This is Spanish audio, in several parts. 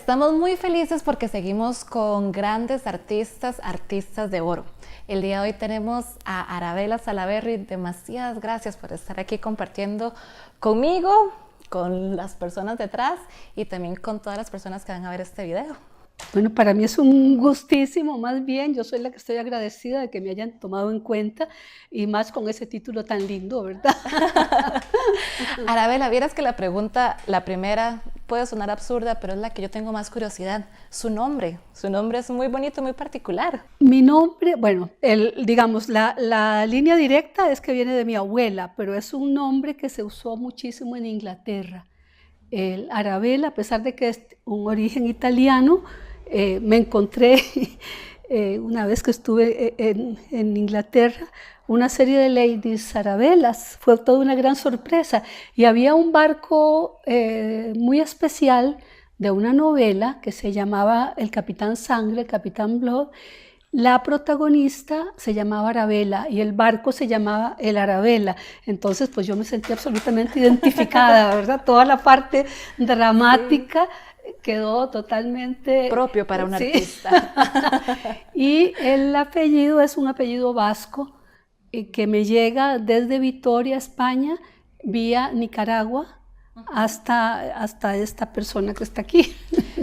Estamos muy felices porque seguimos con grandes artistas, artistas de oro. El día de hoy tenemos a Arabella Salaverry. Demasiadas gracias por estar aquí compartiendo conmigo, con las personas detrás y también con todas las personas que van a ver este video. Bueno, para mí es un gustísimo, más bien, yo soy la que estoy agradecida de que me hayan tomado en cuenta y más con ese título tan lindo, ¿verdad? Arabella, vieras que la pregunta, la primera, puede sonar absurda, pero es la que yo tengo más curiosidad. Su nombre es muy bonito, muy particular. Mi nombre, bueno, digamos, la línea directa es que viene de mi abuela, pero es un nombre que se usó muchísimo en Inglaterra. El Arabella, a pesar de que es un origen italiano, me encontré una vez que estuve en Inglaterra, una serie de ladies Arabellas, fue toda una gran sorpresa. Y había un barco muy especial de una novela que se llamaba El Capitán Sangre, el Capitán Blood. La protagonista se llamaba Arabella y el barco se llamaba el Arabella. Entonces, pues yo me sentí absolutamente identificada, ¿verdad? Toda la parte dramática quedó totalmente... Propio para un sí. artista. Y el apellido es un apellido vasco que me llega desde Vitoria, España, vía Nicaragua, hasta esta persona que está aquí.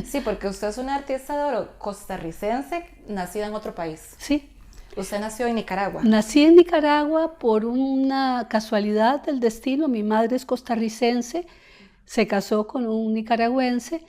Sí, porque usted es una artista de oro costarricense, nacida en otro país. Sí. Usted nació en Nicaragua. Nací en Nicaragua por una casualidad del destino. Mi madre es costarricense, se casó con un nicaragüense,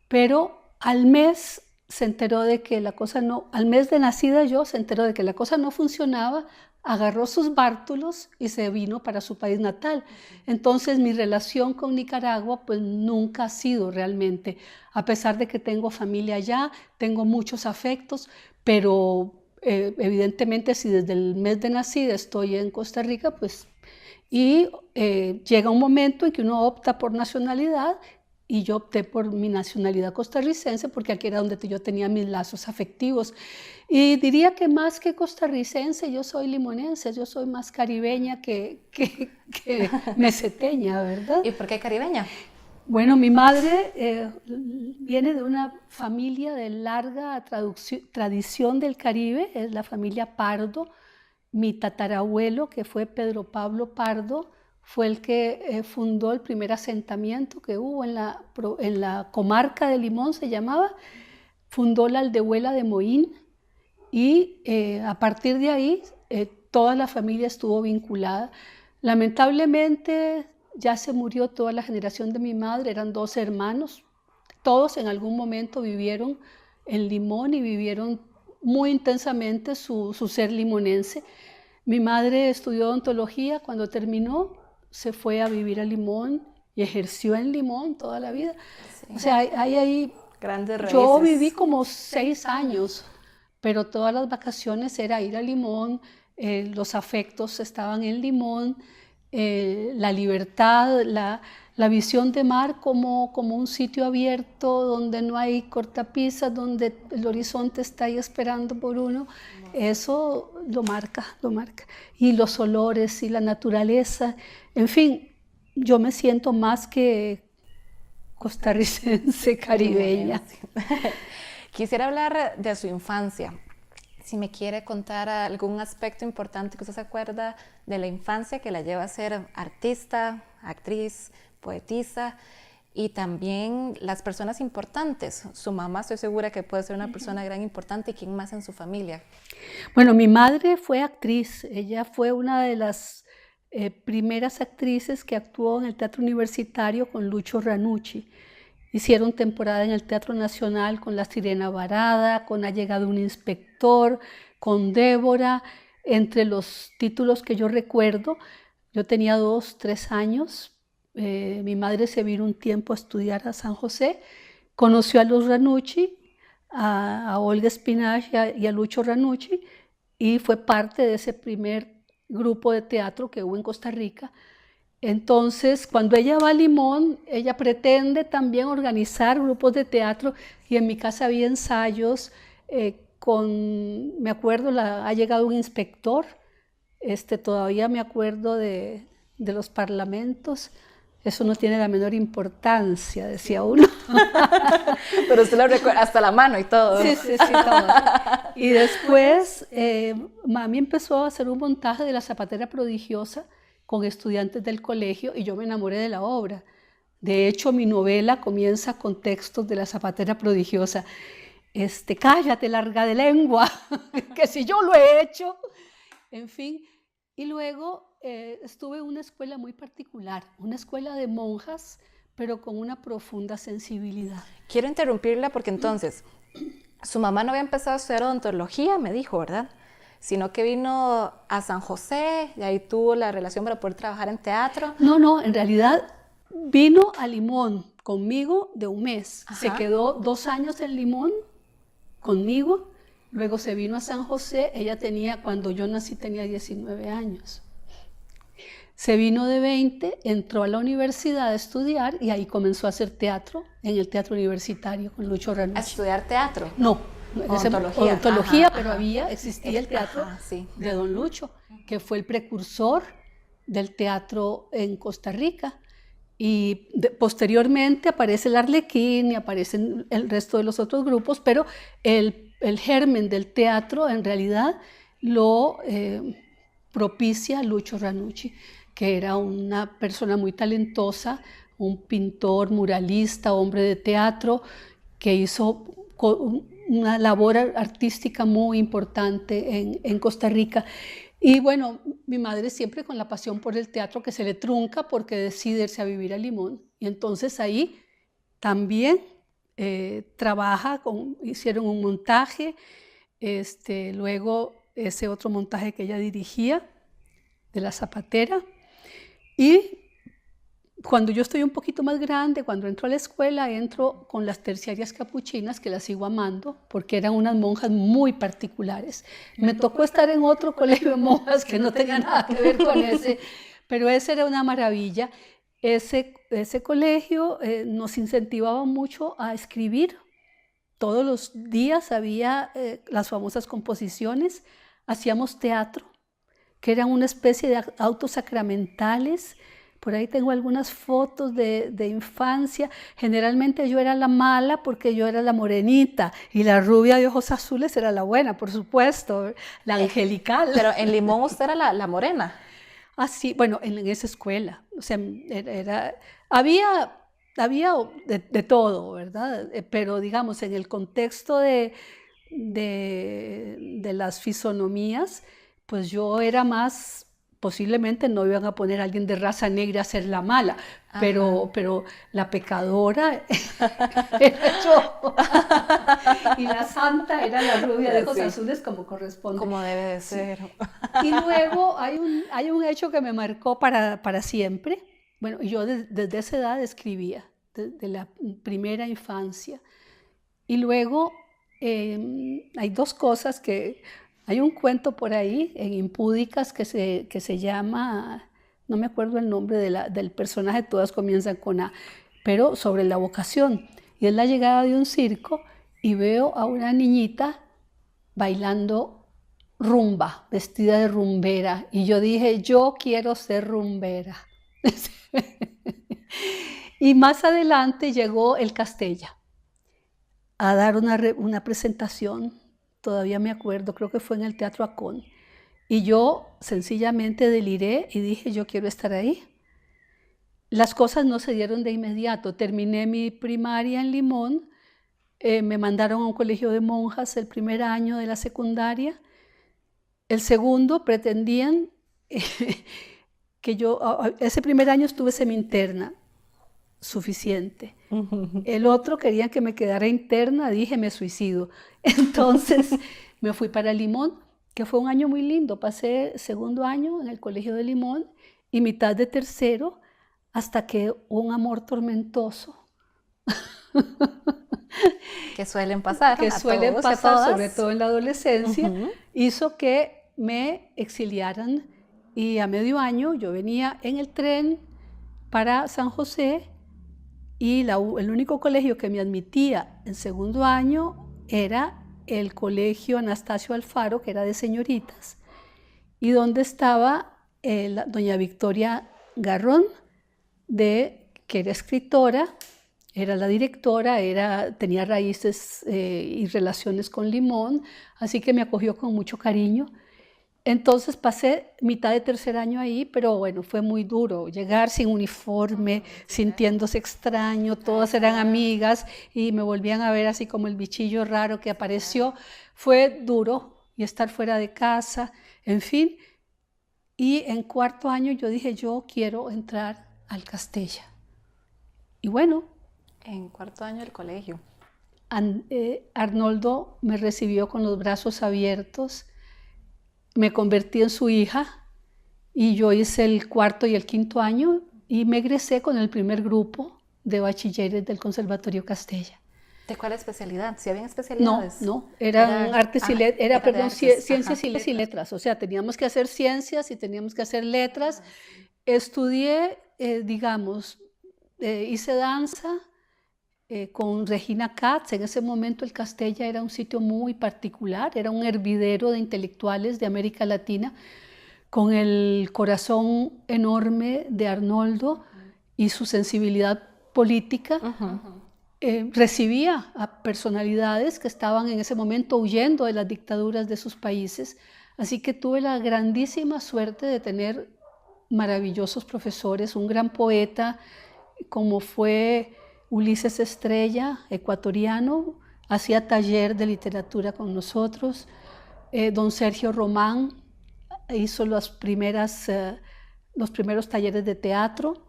pero al mes se enteró de que la cosa no, al mes de nacida yo, se enteró de que la cosa no funcionaba, agarró sus bártulos y se vino para su país natal. Entonces mi relación con Nicaragua pues nunca ha sido realmente, a pesar de que tengo familia allá, tengo muchos afectos, pero evidentemente si desde el mes de nacida estoy en Costa Rica, pues llega un momento en que uno opta por nacionalidad y yo opté por mi nacionalidad costarricense porque aquí era donde yo tenía mis lazos afectivos. Y diría que más que costarricense, yo soy limonense, yo soy más caribeña que meseteña, ¿verdad? ¿Y por qué caribeña? Bueno, mi madre viene de una familia de larga tradición del Caribe, es la familia Pardo. Mi tatarabuelo, que fue Pedro Pablo Pardo, fue el que fundó el primer asentamiento que hubo en la comarca de Limón, se llamaba. Fundó la aldehuela de Moín y a partir de ahí toda la familia estuvo vinculada. Lamentablemente ya se murió toda la generación de mi madre, eran 2 hermanos. Todos en algún momento vivieron en Limón y vivieron muy intensamente su ser limonense. Mi madre estudió odontología, cuando terminó se fue a vivir a Limón y ejerció en Limón toda la vida. Sí. O sea, hay ahí... Grandes raíces. Yo viví como 6 años, pero todas las vacaciones era ir a Limón, los afectos estaban en Limón, la libertad, la visión de mar como un sitio abierto donde no hay cortapisas, donde el horizonte está ahí esperando por uno, eso lo marca. Y los olores y la naturaleza, en fin, yo me siento más que costarricense, caribeña. Quisiera hablar de su infancia. Si me quiere contar algún aspecto importante que usted se acuerda de la infancia que la lleva a ser artista, actriz, poetisa y también las personas importantes. Su mamá estoy segura que puede ser una persona gran importante y quién más en su familia. Bueno, mi madre fue actriz. Ella fue una de las primeras actrices que actuó en el Teatro Universitario con Lucho Ranucci. Hicieron temporada en el Teatro Nacional con La Sirena Varada, con Ha llegado un inspector, con Débora. Entre los títulos que yo recuerdo, yo tenía 2, 3 años. Mi madre se vino un tiempo a estudiar a San José. Conoció a los Ranucci, a Olga Espinach y a Lucho Ranucci, y fue parte de ese primer grupo de teatro que hubo en Costa Rica. Entonces, cuando ella va a Limón, ella pretende también organizar grupos de teatro y en mi casa había ensayos me acuerdo, ha llegado un inspector, todavía me acuerdo de los parlamentos, Eso no tiene la menor importancia, decía uno. Pero usted lo recuerda, hasta la mano y todo. Sí, todo. Y después mami empezó a hacer un montaje de La Zapatera Prodigiosa con estudiantes del colegio y yo me enamoré de la obra. De hecho, mi novela comienza con textos de La Zapatera Prodigiosa. Cállate, larga de lengua, que si yo lo he hecho. En fin, y luego estuve en una escuela muy particular, una escuela de monjas, pero con una profunda sensibilidad. Quiero interrumpirla porque entonces, su mamá no había empezado a estudiar odontología, me dijo, ¿verdad? Sino que vino a San José y ahí tuvo la relación para poder trabajar en teatro. No, en realidad vino a Limón conmigo de un mes. Ajá. Se quedó 2 años en Limón conmigo, luego se vino a San José, cuando yo nací tenía 19 años. Se vino de 20, entró a la universidad a estudiar y ahí comenzó a hacer teatro, en el Teatro Universitario con Lucho Ranucci. ¿A estudiar teatro? No, odontología, pero existía el teatro sí, de don Lucho, que fue el precursor del teatro en Costa Rica. Y posteriormente aparece el Arlequín y aparecen el resto de los otros grupos, pero el germen del teatro en realidad lo propicia Lucho Ranucci, que era una persona muy talentosa, un pintor, muralista, hombre de teatro, que hizo una labor artística muy importante en Costa Rica. Y bueno, mi madre siempre con la pasión por el teatro que se le trunca porque decide irse a vivir a Limón. Y entonces ahí también hicieron un montaje, luego ese otro montaje que ella dirigía, de La Zapatera. Y cuando yo estoy un poquito más grande, cuando entro a la escuela, entro con las terciarias capuchinas, que las sigo amando, porque eran unas monjas muy particulares. Me tocó estar en otro colegio de monjas que no tenía nada que ver con ese, pero ese era una maravilla. Ese colegio nos incentivaba mucho a escribir. Todos los días había las famosas composiciones, hacíamos teatro, que eran una especie de autos sacramentales. Por ahí tengo algunas fotos de infancia. Generalmente yo era la mala porque yo era la morenita y la rubia de ojos azules era la buena, por supuesto, la angelical. Pero en Limón usted era la morena. Ah, sí, bueno, en esa escuela. O sea, había de todo, ¿verdad? Pero digamos, en el contexto de las fisonomías, pues yo era más... Posiblemente no iban a poner a alguien de raza negra a ser la mala, pero la pecadora era yo. Y la santa era la rubia de ojos azules como corresponde. Como debe de ser. Y luego hay un hecho que me marcó para siempre. Bueno, yo desde esa edad escribía, desde la primera infancia. Y luego hay dos cosas que... Hay un cuento por ahí en Impúdicas que se llama, no me acuerdo el nombre del personaje, todas comienzan con A, pero sobre la vocación. Y es la llegada de un circo y veo a una niñita bailando rumba, vestida de rumbera. Y yo dije, yo quiero ser rumbera. Y más adelante llegó el Castella a dar una presentación. Todavía me acuerdo, creo que fue en el Teatro Acón. Y yo sencillamente deliré y dije, yo quiero estar ahí. Las cosas no se dieron de inmediato. Terminé mi primaria en Limón, me mandaron a un colegio de monjas el primer año de la secundaria. El segundo pretendían que ese primer año estuve semi-interna, suficiente. El otro querían que me quedara interna, dije me suicido. Entonces me fui para Limón, que fue un año muy lindo. Pasé segundo año en el colegio de Limón y mitad de tercero, hasta que un amor tormentoso. Que suelen pasar. Que suelen pasar, sobre todo en la adolescencia, hizo que me exiliaran. Y a medio año yo venía en el tren para San José. Y el único colegio que me admitía en segundo año era el colegio Anastasio Alfaro, que era de señoritas, y donde estaba doña Victoria Garrón, de que era escritora, era la directora, tenía raíces y relaciones con Limón, así que me acogió con mucho cariño. Entonces pasé mitad de tercer año ahí, pero bueno, fue muy duro llegar sin uniforme, sintiéndose extraño, todas eran amigas y me volvían a ver así como el bichillo raro que apareció. Fue duro y estar fuera de casa, en fin. Y en cuarto año yo dije, yo quiero entrar al Castella. Y bueno. En cuarto año del colegio. Arnoldo me recibió con los brazos abiertos, me convertí en su hija y yo hice el cuarto y el quinto año y me egresé con el primer grupo de bachilleres del Conservatorio Castella. ¿De cuál especialidad? ¿Sí habían especialidades? No, eran ciencias y letras, o sea, teníamos que hacer ciencias y teníamos que hacer letras. Estudié, hice danza con Regina Katz. En ese momento el Castella era un sitio muy particular, era un hervidero de intelectuales de América Latina, con el corazón enorme de Arnoldo y su sensibilidad política. Recibía a personalidades que estaban en ese momento huyendo de las dictaduras de sus países, así que tuve la grandísima suerte de tener maravillosos profesores, un gran poeta como fue Ulises Estrella, ecuatoriano, hacía taller de literatura con nosotros. Don Sergio Román hizo los primeros talleres de teatro.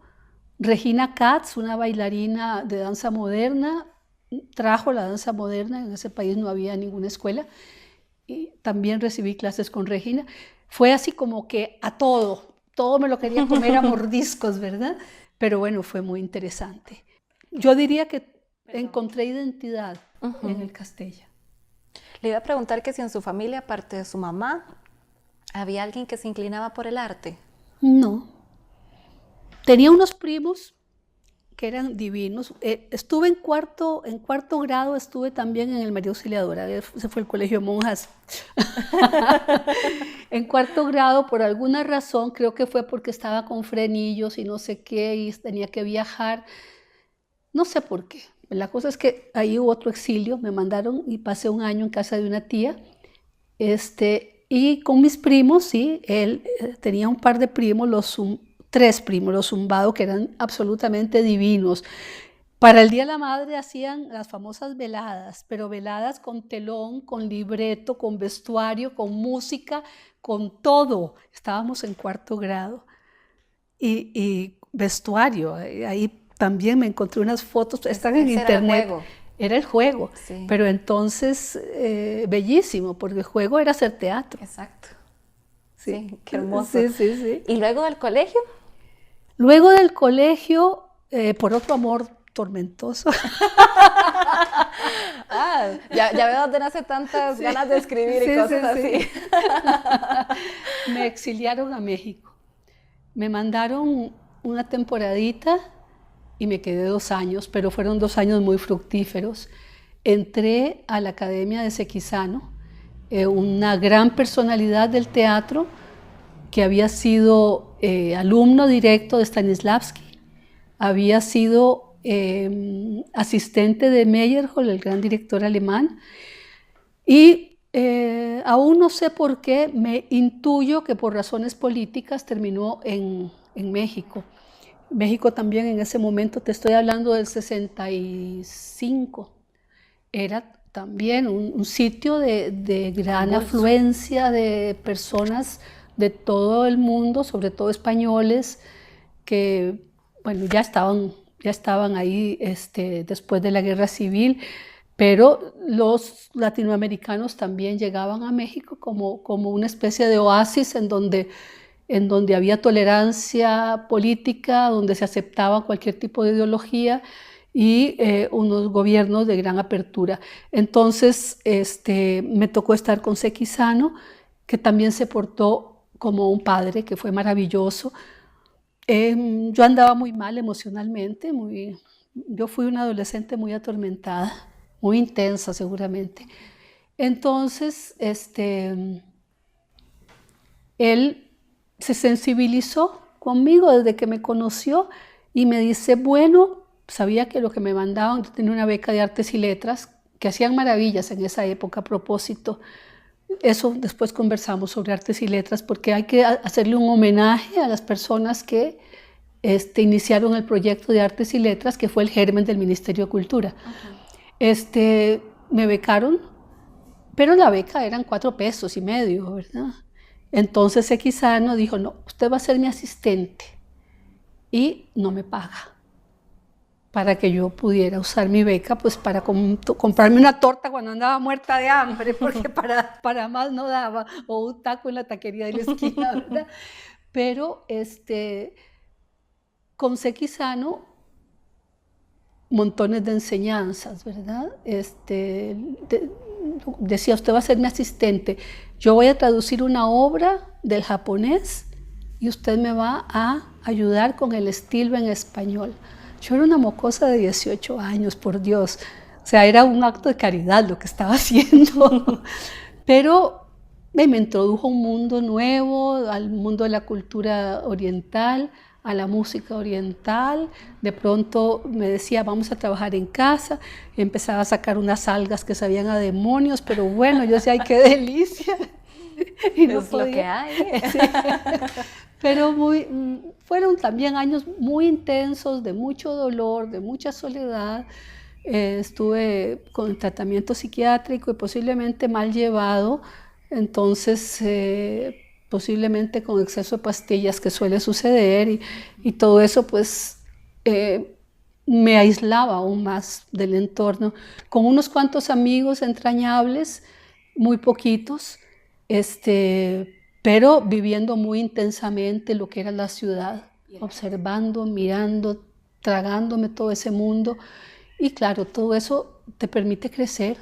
Regina Katz, una bailarina de danza moderna, trajo la danza moderna, en ese país no había ninguna escuela, y también recibí clases con Regina. Fue así como que a todo me lo quería comer a mordiscos, ¿verdad? Pero bueno, fue muy interesante. Yo diría que encontré identidad en el Castella. Le iba a preguntar que si en su familia, aparte de su mamá, ¿había alguien que se inclinaba por el arte? No. Tenía unos primos que eran divinos. Estuve en cuarto grado, estuve también en el María Auxiliadora, ese fue el colegio de monjas. En cuarto grado, por alguna razón, creo que fue porque estaba con frenillos y no sé qué, y tenía que viajar. No sé por qué. La cosa es que ahí hubo otro exilio, me mandaron y pasé un año en casa de una tía. Y con mis primos, sí, él tenía un par de primos, tres primos, los Zumbado, que eran absolutamente divinos. Para el Día de la Madre hacían las famosas veladas, pero veladas con telón, con libreto, con vestuario, con música, con todo. Estábamos en cuarto grado. Y vestuario, ahí también me encontré unas fotos, están en internet. Era el juego, sí. Pero entonces bellísimo, porque el juego era hacer teatro. Exacto. Sí, qué hermoso. Sí. ¿Y luego del colegio? Luego del colegio, por otro amor tormentoso. Ya veo dónde nace tantas ganas de escribir y cosas así. Me exiliaron a México. Me mandaron una temporadita y me quedé 2 años, pero fueron 2 años muy fructíferos. Entré a la Academia de Sequizano, una gran personalidad del teatro que había sido alumno directo de Stanislavski, había sido asistente de Meyerhold, el gran director alemán, y aún no sé por qué, me intuyo que por razones políticas terminó en México. México también en ese momento, te estoy hablando del 65, era también un sitio de gran afluencia de personas de todo el mundo, sobre todo españoles, que bueno, ya estaban ahí después de la Guerra Civil, pero los latinoamericanos también llegaban a México como una especie de oasis en donde había tolerancia política, donde se aceptaba cualquier tipo de ideología y unos gobiernos de gran apertura. Entonces me tocó estar con Sequizano, que también se portó como un padre, que fue maravilloso. Yo andaba muy mal emocionalmente, yo fui una adolescente muy atormentada, muy intensa seguramente. Entonces él se sensibilizó conmigo desde que me conoció y me dice, bueno, sabía que lo que me mandaban, yo tenía una beca de artes y letras, que hacían maravillas en esa época a propósito. Eso después conversamos sobre artes y letras, porque hay que hacerle un homenaje a las personas que iniciaron el proyecto de artes y letras, que fue el germen del Ministerio de Cultura. Me becaron, pero la beca eran 4 pesos y medio, ¿verdad? Entonces Xano dijo, no, usted va a ser mi asistente y no me paga, para que yo pudiera usar mi beca pues para comprarme una torta cuando andaba muerta de hambre, porque para más no daba, o un taco en la taquería de la esquina, ¿verdad? Pero con Xano montones de enseñanzas, ¿verdad? Decía, usted va a ser mi asistente, yo voy a traducir una obra del japonés y usted me va a ayudar con el estilo en español. Yo era una mocosa de 18 años, por Dios. O sea, era un acto de caridad lo que estaba haciendo. Pero me introdujo a un mundo nuevo, al mundo de la cultura oriental, a la música oriental. De pronto me decía, vamos a trabajar en casa. Empezaba a sacar unas algas que sabían a demonios, pero bueno, yo decía, ¡ay, qué delicia! Y no es podía. Lo que hay. Sí. Pero fueron también años muy intensos, de mucho dolor, de mucha soledad. Estuve con tratamiento psiquiátrico y posiblemente mal llevado, entonces posiblemente con exceso de pastillas, que suele suceder, y todo eso pues me aislaba aún más del entorno, con unos cuantos amigos entrañables, muy poquitos, pero viviendo muy intensamente lo que era la ciudad, observando, mirando, tragándome todo ese mundo. Y claro, todo eso te permite crecer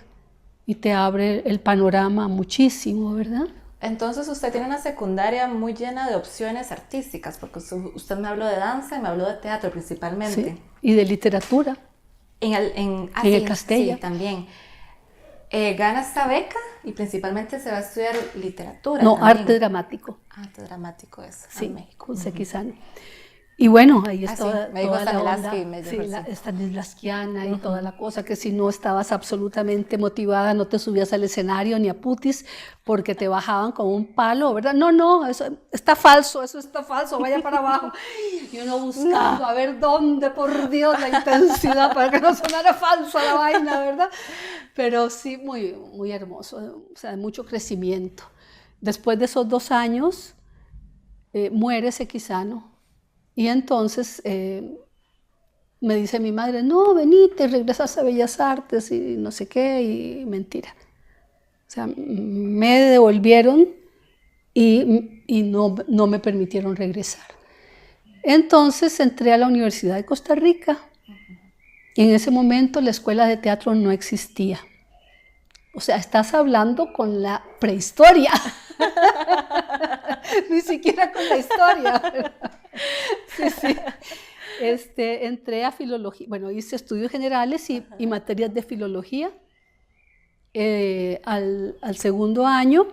y te abre el panorama muchísimo, ¿verdad? Entonces usted tiene una secundaria muy llena de opciones artísticas, porque usted me habló de danza y me habló de teatro principalmente. Sí, y de literatura. En el Castella. Sí, también. Gana esta beca y principalmente se va a estudiar literatura. No, también. arte dramático. Arte dramático es sí, en México. Con Xano. Y bueno, ahí está me dijo Stanislavski, la Stanislavskiana y toda la cosa, que si no estabas absolutamente motivada no te subías al escenario ni a putis, porque te bajaban con un palo, ¿verdad? No, eso está falso, vaya para abajo. Y uno buscando a ver dónde, por Dios, la intensidad para que no sonara falsa la vaina, ¿verdad? Pero sí, muy, muy hermoso, o sea, mucho crecimiento. Después de esos 2 años, muere Xano. Y entonces me dice mi madre, no, venite, regresas a Bellas Artes y no sé qué, y mentira. O sea, me devolvieron y no me permitieron regresar. Entonces entré a la Universidad de Costa Rica y en ese momento la escuela de teatro no existía. O sea, estás hablando con la prehistoria, ni siquiera con la historia. Sí. Entré a filología, bueno, hice estudios generales y materias de filología. Al segundo año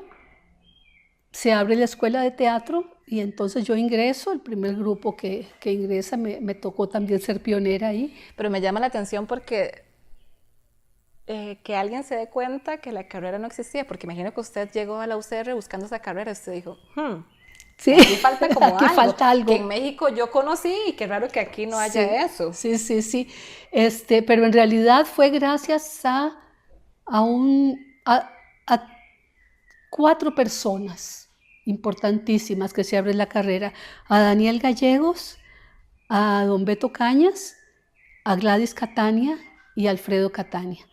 se abre la escuela de teatro y entonces yo ingreso, el primer grupo que ingresa, me tocó también ser pionera ahí. Pero me llama la atención porque que alguien se dé cuenta que la carrera no existía, porque imagino que usted llegó a la UCR buscando esa carrera y usted dijo, sí, aquí falta como aquí falta algo que en México yo conocí y qué raro que aquí no haya eso. Sí. Pero en realidad fue gracias a 4 personas importantísimas que se abren la carrera: a Daniel Gallegos, a don Beto Cañas, a Gladys Catania y a Alfredo Catania.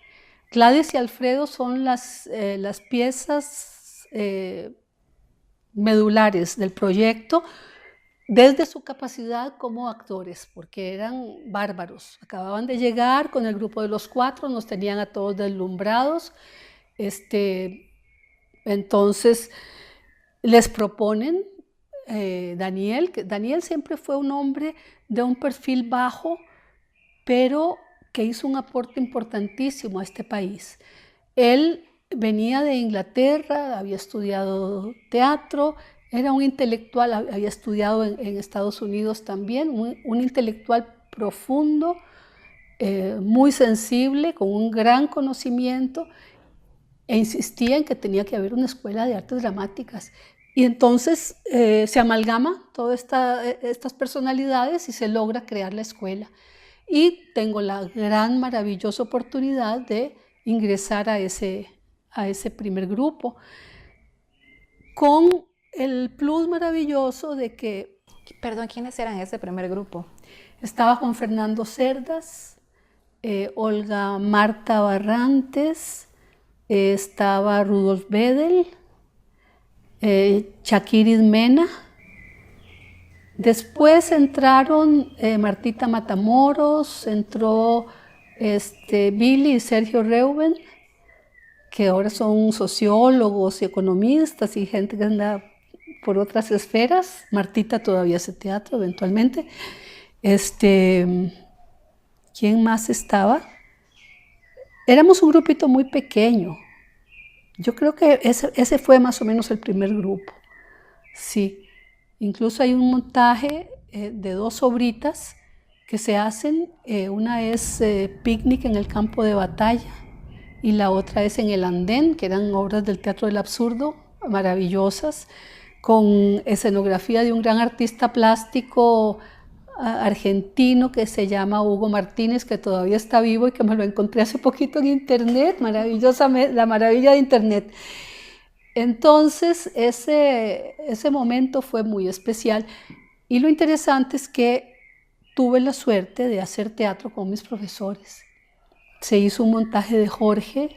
Gladys y Alfredo son las piezas medulares del proyecto desde su capacidad como actores, porque eran bárbaros. Acababan de llegar con el grupo de los 4, nos tenían a todos deslumbrados. Entonces les proponen Daniel, que Daniel siempre fue un hombre de un perfil bajo, pero que hizo un aporte importantísimo a este país. Él venía de Inglaterra, había estudiado teatro, era un intelectual, había estudiado en Estados Unidos también, un intelectual profundo, muy sensible, con un gran conocimiento, e insistía en que tenía que haber una escuela de artes dramáticas. Y entonces se amalgama todas estas personalidades y se logra crear la escuela. Y tengo la gran, maravillosa oportunidad de ingresar a ese primer grupo, con el plus maravilloso de que... Perdón, ¿quiénes eran ese primer grupo? Estaba Juan Fernando Cerdas, Olga Marta Barrantes, estaba Rudolf Bedel, Chakiris Mena. Después entraron Martita Matamoros, entró Billy y Sergio Reuben, que ahora son sociólogos y economistas y gente que anda por otras esferas. Martita todavía hace teatro eventualmente. ¿Quién más estaba? Éramos un grupito muy pequeño. Yo creo que ese fue más o menos el primer grupo. Sí. Incluso hay un montaje de 2 obritas que se hacen. Una es Picnic en el campo de batalla y la otra es En el andén, que eran obras del Teatro del Absurdo, maravillosas, con escenografía de un gran artista plástico argentino que se llama Hugo Martínez, que todavía está vivo y que me lo encontré hace poquito en internet, maravillosamente, la maravilla de internet. Entonces ese momento fue muy especial, y lo interesante es que tuve la suerte de hacer teatro con mis profesores. Se hizo un montaje de Jorge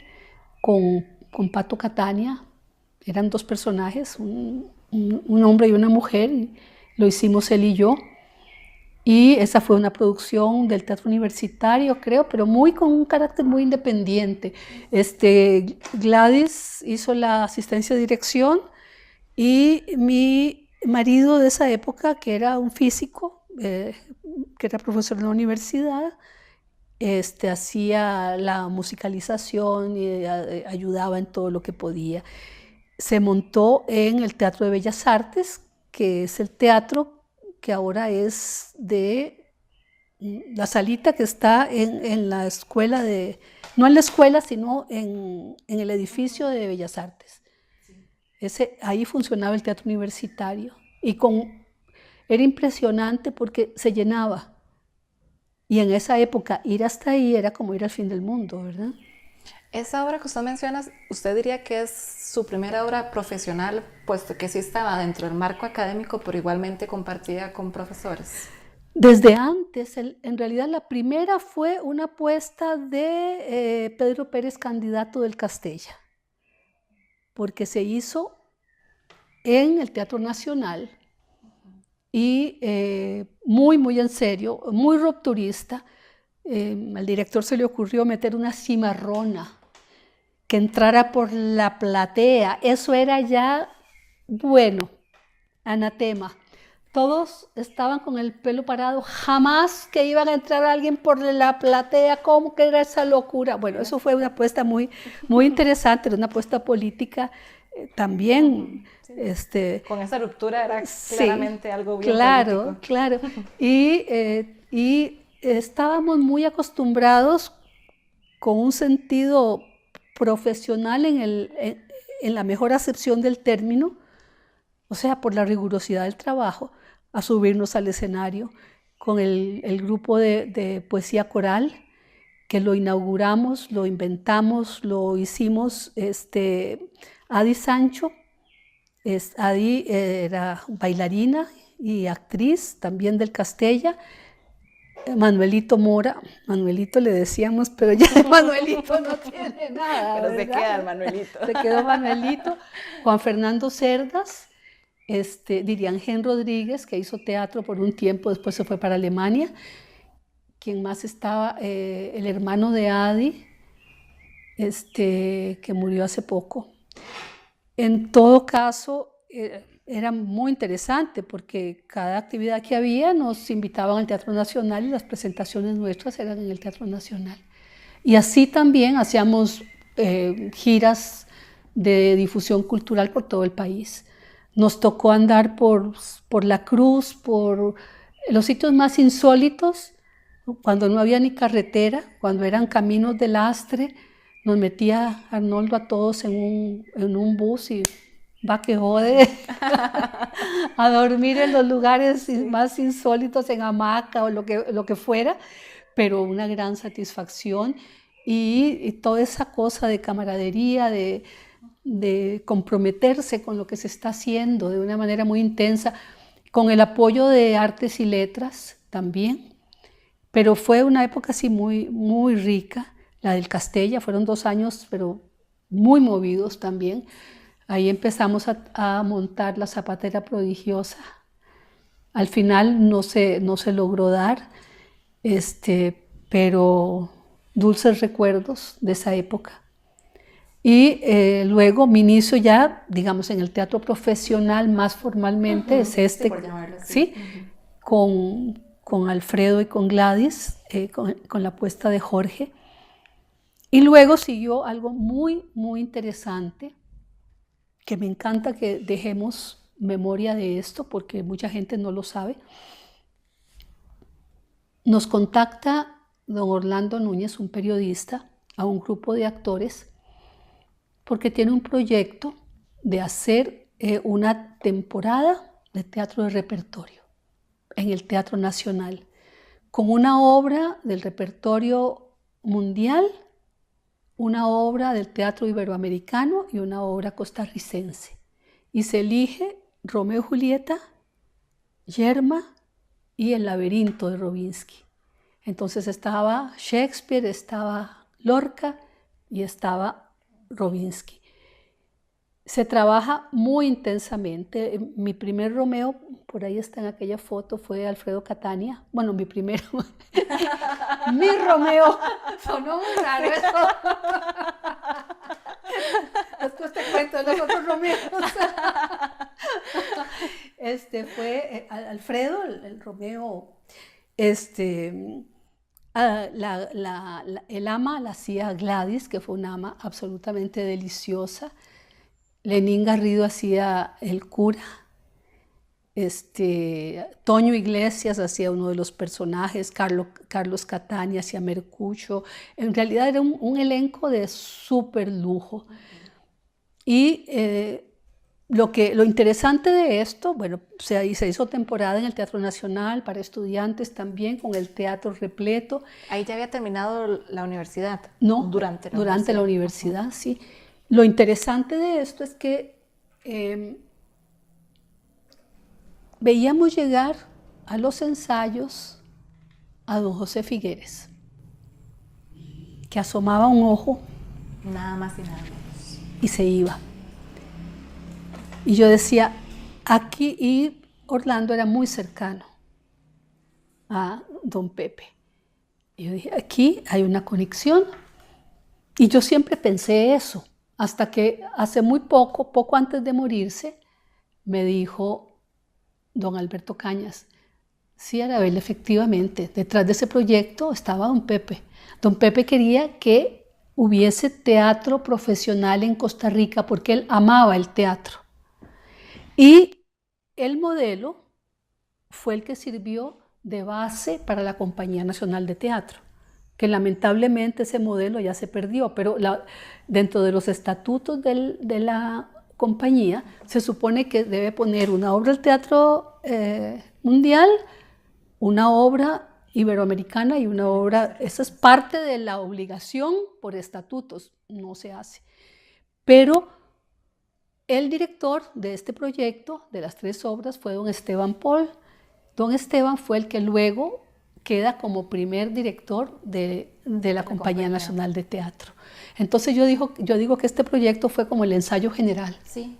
con Pato Catania, eran 2 personajes, un hombre y una mujer, y lo hicimos él y yo. Y esa fue una producción del Teatro Universitario, creo, pero con un carácter muy independiente. Gladys hizo la asistencia de dirección, y mi marido de esa época, que era un físico, que era profesor en la universidad, hacía la musicalización y ayudaba en todo lo que podía. Se montó en el Teatro de Bellas Artes, que es el teatro que ahora es de la salita que está en la escuela no en la escuela, sino en el edificio de Bellas Artes. Ahí funcionaba el Teatro Universitario, y era impresionante porque se llenaba. Y en esa época ir hasta ahí era como ir al fin del mundo, ¿verdad? Esa obra que usted menciona, ¿usted diría que es su primera obra profesional, puesto que sí estaba dentro del marco académico, pero igualmente compartía con profesores? Desde antes, en realidad la primera fue una apuesta de Pedro Pérez, candidato del Castella, porque se hizo en el Teatro Nacional, y muy, muy en serio, muy rupturista. Al director se le ocurrió meter una cimarrona que entrara por la platea. Eso era ya, bueno, anatema. Todos estaban con el pelo parado, jamás que iban a entrar alguien por la platea. ¿Cómo que era esa locura? Bueno, eso fue una apuesta muy, muy interesante, era una apuesta política también. Con esa ruptura era claramente algo bien político. Claro. Claro. Y estábamos muy acostumbrados, con un sentido profesional en la mejor acepción del término, o sea, por la rigurosidad del trabajo, a subirnos al escenario con el grupo de poesía coral, que lo inauguramos, lo inventamos, lo hicimos. Adi Sancho, Adi era bailarina y actriz también del Castella. Manuelito Mora, Manuelito le decíamos, pero ya Manuelito no tiene nada. Pero se queda el Manuelito. Se quedó Manuelito. Juan Fernando Cerdas, Diriangén Rodríguez, que hizo teatro por un tiempo, después se fue para Alemania. ¿Quién más estaba? El hermano de Adi, que murió hace poco. En todo caso, era muy interesante porque cada actividad que había nos invitaban al Teatro Nacional, y las presentaciones nuestras eran en el Teatro Nacional. Y así también hacíamos giras de difusión cultural por todo el país. Nos tocó andar por la Cruz, por los sitios más insólitos, cuando no había ni carretera, cuando eran caminos de lastre, nos metía Arnoldo a todos en un bus y va que jode a dormir en los lugares más insólitos, en hamaca o lo que fuera, pero una gran satisfacción y toda esa cosa de camaradería, de comprometerse con lo que se está haciendo de una manera muy intensa, con el apoyo de Artes y Letras también, pero fue una época así muy, muy rica, la del Castella, fueron 2 años, pero muy movidos también. Ahí empezamos a montar la Zapatera Prodigiosa. Al final no se logró dar, pero dulces recuerdos de esa época. Y luego mi inicio ya, digamos, en el teatro profesional más formalmente es sí, por llamarlo así. ¿sí? Con Alfredo y con Gladys, con la puesta de Jorge. Y luego siguió algo muy, muy interesante, que me encanta que dejemos memoria de esto, porque mucha gente no lo sabe. Nos contacta don Orlando Núñez, un periodista, a un grupo de actores, porque tiene un proyecto de hacer una temporada de teatro de repertorio en el Teatro Nacional, con una obra del repertorio mundial, una obra del teatro iberoamericano y una obra costarricense. Y se elige Romeo y Julieta, Yerma y El laberinto de Robinsky. Entonces estaba Shakespeare, estaba Lorca y estaba Robinsky. Se trabaja muy intensamente. Mi primer Romeo, por ahí está en aquella foto, fue Alfredo Catania. Bueno, mi primero. Mi Romeo. Sonó muy raro eso. Después te cuento de los otros Romeos. Fue Alfredo, el Romeo. El ama la hacía Gladys, que fue una ama absolutamente deliciosa. Lenín Garrido hacía el cura, Toño Iglesias hacía uno de los personajes, Carlos Catania hacía Mercucho. En realidad era un elenco de súper lujo. Y lo interesante de esto, bueno, se hizo temporada en el Teatro Nacional para estudiantes también, con el teatro repleto. Ahí ya había terminado la universidad. No, durante la universidad, sí. Lo interesante de esto es que veíamos llegar a los ensayos a don José Figueres, que asomaba un ojo, nada más y nada menos, y se iba. Y yo decía, aquí, y Orlando era muy cercano a don Pepe. Y yo dije, aquí hay una conexión. Y yo siempre pensé eso, hasta que hace muy poco antes de morirse, me dijo don Alberto Cañas, sí, Arabel, efectivamente, detrás de ese proyecto estaba don Pepe. Don Pepe quería que hubiese teatro profesional en Costa Rica porque él amaba el teatro. Y el modelo fue el que sirvió de base para la Compañía Nacional de Teatro, que lamentablemente ese modelo ya se perdió, pero dentro de los estatutos de la compañía se supone que debe poner una obra del teatro mundial, una obra iberoamericana y una obra, esa es parte de la obligación por estatutos, no se hace. Pero el director de este proyecto, de las 3 obras, fue don Esteban Paul. Don Esteban fue el que luego queda como primer director de la Compañía Nacional de Teatro. Entonces yo digo que este proyecto fue como el ensayo general. Sí.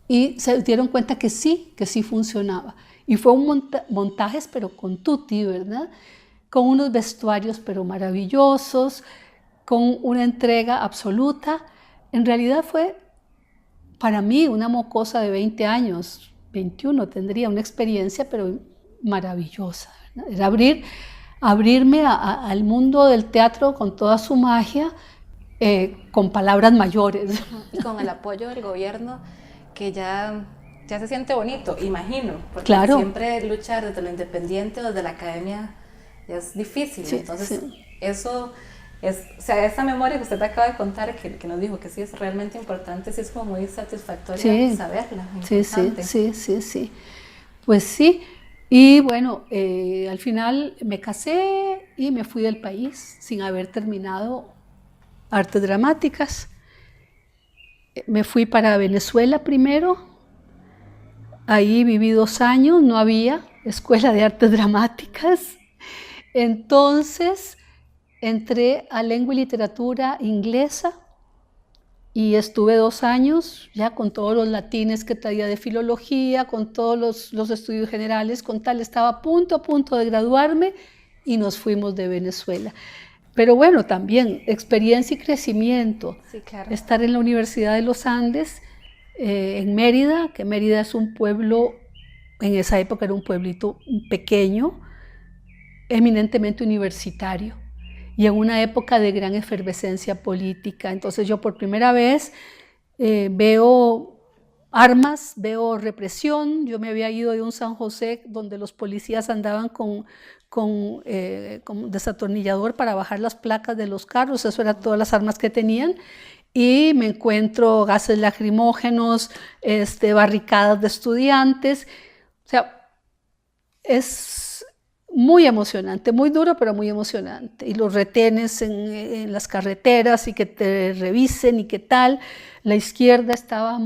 Y se dieron cuenta que sí funcionaba. Y fue un montajes, pero con tutti, ¿verdad? Con unos vestuarios, pero maravillosos, con una entrega absoluta. En realidad fue, para mí, una mocosa de 20 años, 21 tendría, una experiencia, pero maravillosa, ¿verdad? Era abrirme al mundo del teatro con toda su magia, con palabras mayores. Y con el apoyo del gobierno, que ya se siente bonito, imagino, porque claro, siempre luchar desde lo independiente o desde la academia es difícil. Sí, Entonces, sí. eso es, o sea, esa memoria que usted acaba de contar, que nos dijo que sí es realmente importante, sí es como muy satisfactoria Sí, saberla, sí, sí, importante. sí, sí, sí. Pues sí, y bueno, al final me casé y me fui del país sin haber terminado artes dramáticas. Me fui para Venezuela primero, ahí viví 2 años, no había escuela de artes dramáticas. Entonces entré a lengua y literatura inglesa y estuve 2 años ya con todos los latines que traía de filología, con todos los estudios generales, con tal, estaba a punto de graduarme y nos fuimos de Venezuela. Pero bueno, también experiencia y crecimiento. Sí, claro. Estar en la Universidad de los Andes, en Mérida, que Mérida es un pueblo, en esa época era un pueblito pequeño, eminentemente universitario, y en una época de gran efervescencia política. Entonces yo por primera vez veo armas, veo represión. Yo me había ido de un San José donde los policías andaban con desatornillador para bajar las placas de los carros, eso eran todas las armas que tenían, y me encuentro gases lacrimógenos, barricadas de estudiantes. O sea, es muy emocionante, muy duro, pero muy emocionante. Y los retenes en las carreteras y que te revisen y qué tal. La izquierda estaba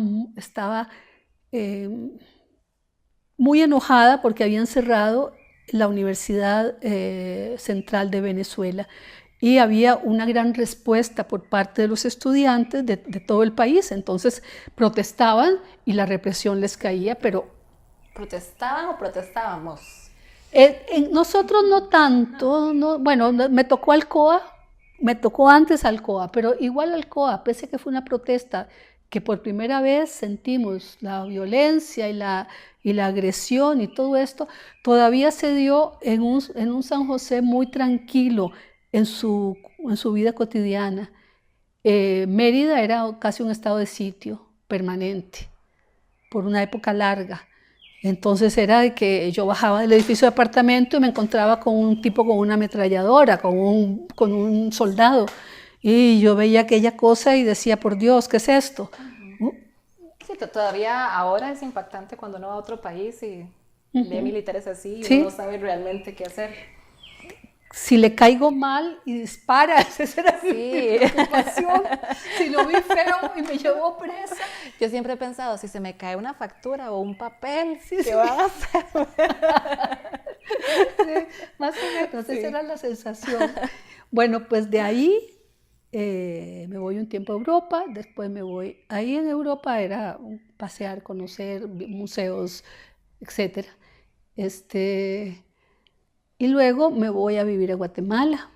muy enojada porque habían cerrado la Universidad Central de Venezuela y había una gran respuesta por parte de los estudiantes de todo el país. Entonces protestaban y la represión les caía, pero ¿Protestaban o protestábamos? nosotros no tanto, no, bueno, me tocó Alcoa, me tocó antes Alcoa, pero igual Alcoa, pese a que fue una protesta que por primera vez sentimos la violencia y la agresión y todo esto, todavía se dio en un San José muy tranquilo en su vida cotidiana. Mérida era casi un estado de sitio permanente por una época larga. Entonces era de que yo bajaba del edificio de apartamento y me encontraba con un tipo con una ametralladora, con un soldado. Y yo veía aquella cosa y decía, por Dios, ¿qué es esto? Sí, todavía ahora es impactante cuando uno va a otro país y ve militares así y Sí. uno no sabe realmente qué hacer. Si le caigo mal y dispara, esa era mi Sí. preocupación. Si lo vi feo y me llevó presa. Yo siempre he pensado, si se me cae una factura o un papel, Sí, ¿qué sí. van a hacer? Sí, más o menos, esa era la sensación. Bueno, pues de ahí me voy un tiempo a Europa, después me voy. Ahí en Europa era pasear, conocer museos, etc. Y luego me voy a vivir a Guatemala.